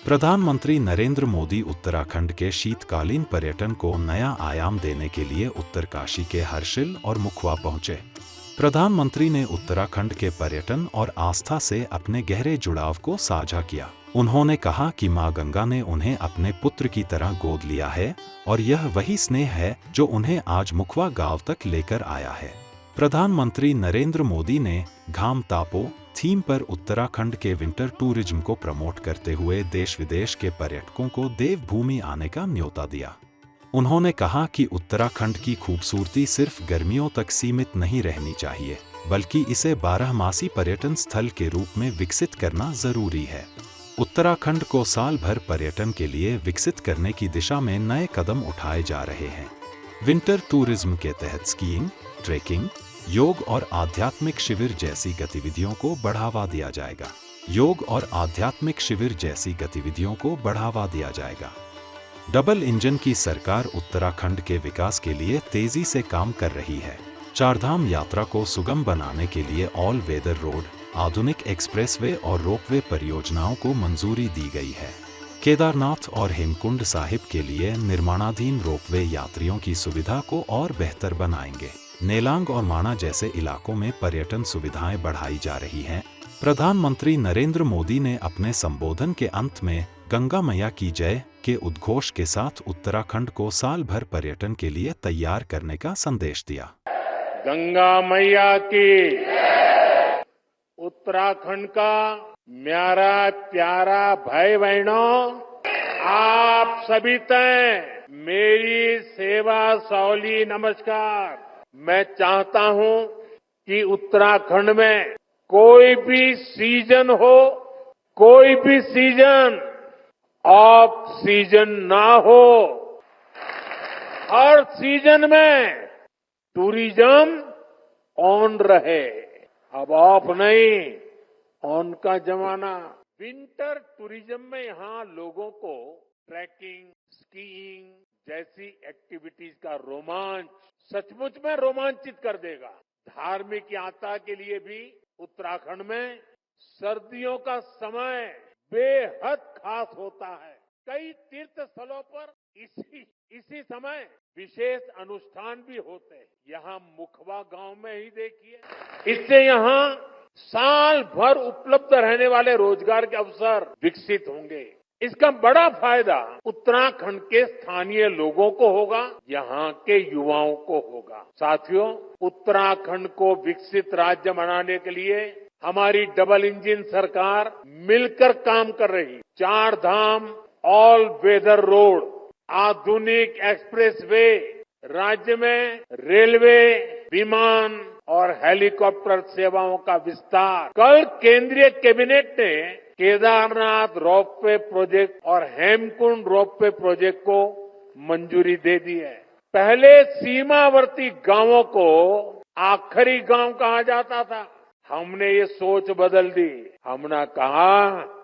प्रधानमंत्री नरेंद्र मोदी उत्तराखंड के शीतकालीन पर्यटन को नया आयाम देने के लिए उत्तरकाशी के हर्षिल और मुखवा पहुंचे। प्रधानमंत्री ने उत्तराखंड के पर्यटन और आस्था से अपने गहरे जुड़ाव को साझा किया। उन्होंने कहा कि मां गंगा ने उन्हें अपने पुत्र की तरह गोद लिया है और यह वही स्नेह है जो उन्हें आज मुखवा गांव तक लेकर आया है। प्रधानमंत्री नरेंद्र मोदी ने घाम तापो थीम पर उत्तराखंड के विंटर टूरिज्म को प्रमोट करते हुए देश विदेश के पर्यटकों को देवभूमि आने का न्योता दिया। उन्होंने कहा कि उत्तराखंड की खूबसूरती सिर्फ गर्मियों तक सीमित नहीं रहनी चाहिए, बल्कि इसे बारहमासी पर्यटन स्थल के रूप में विकसित करना जरूरी है। उत्तराखंड को साल भर पर्यटन के लिए विकसित करने की दिशा में नए कदम उठाए जा रहे हैं। विंटर टूरिज्म के तहत स्कीइंग, ट्रेकिंग, योग और आध्यात्मिक शिविर जैसी गतिविधियों को बढ़ावा दिया जाएगा। डबल इंजन की सरकार उत्तराखंड के विकास के लिए तेजी से काम कर रही है। चारधाम यात्रा को सुगम बनाने के लिए ऑल वेदर रोड, आधुनिक एक्सप्रेसवे और रोपवे परियोजनाओं को मंजूरी दी गई है। केदारनाथ और हेमकुंड साहिब के लिए निर्माणाधीन रोपवे यात्रियों की सुविधा को और बेहतर बनाएंगे। नेलांग और माणा जैसे इलाकों में पर्यटन सुविधाएं बढ़ाई जा रही हैं। प्रधानमंत्री नरेंद्र मोदी ने अपने संबोधन के अंत में गंगा मैया की जय के उद्घोष के साथ उत्तराखंड को साल भर पर्यटन के लिए तैयार करने का संदेश दिया। गंगा मैया की, उत्तराखंड का म्यारा प्यारा भाई बहनों, आप सभी तय मेरी सेवा सौली नमस्कार। मैं चाहता हूं कि उत्तराखंड में कोई भी सीजन हो, कोई भी सीजन ऑफ सीजन ना हो, हर सीजन में टूरिज्म ऑन रहे। अब ऑफ नहीं, ऑन का जमाना। विंटर टूरिज्म में यहाँ लोगों को ट्रैकिंग, स्कीइंग जैसी एक्टिविटीज का रोमांच सचमुच में रोमांचित कर देगा। धार्मिक यात्रा के लिए भी उत्तराखंड में सर्दियों का समय बेहद खास होता है। कई तीर्थ स्थलों पर इसी समय विशेष अनुष्ठान भी होते हैं। यहाँ मुखवा गांव में ही देखिए, इससे यहाँ साल भर उपलब्ध रहने वाले रोजगार के अवसर विकसित होंगे। इसका बड़ा फायदा उत्तराखंड के स्थानीय लोगों को होगा, यहाँ के युवाओं को होगा। साथियों, उत्तराखंड को विकसित राज्य बनाने के लिए हमारी डबल इंजन सरकार मिलकर काम कर रही। चार धाम, ऑल वेदर रोड, आधुनिक एक्सप्रेसवे, राज्य में रेलवे, विमान और हेलीकॉप्टर सेवाओं का विस्तार। कल केंद्रीय कैबिनेट ने केदारनाथ रोपवे प्रोजेक्ट और हेमकुंड रोपवे प्रोजेक्ट को मंजूरी दे दी है। पहले सीमावर्ती गांवों को आखिरी गांव कहा जाता था। हमने ये सोच बदल दी। हमने कहा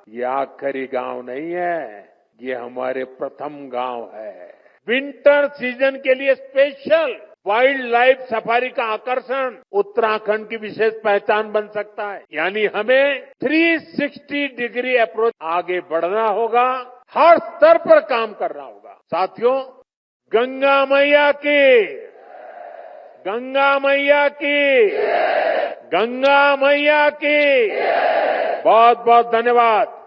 ये आखिरी गांव नहीं है, ये हमारे प्रथम गांव है। विंटर सीजन के लिए स्पेशल वाइल्ड लाइफ सफारी का आकर्षण उत्तराखंड की विशेष पहचान बन सकता है। यानी हमें 360 डिग्री अप्रोच आगे बढ़ना होगा, हर स्तर पर काम करना होगा। साथियों, गंगा मैया की, गंगा मैया की, गंगा मैया की बहुत बहुत धन्यवाद।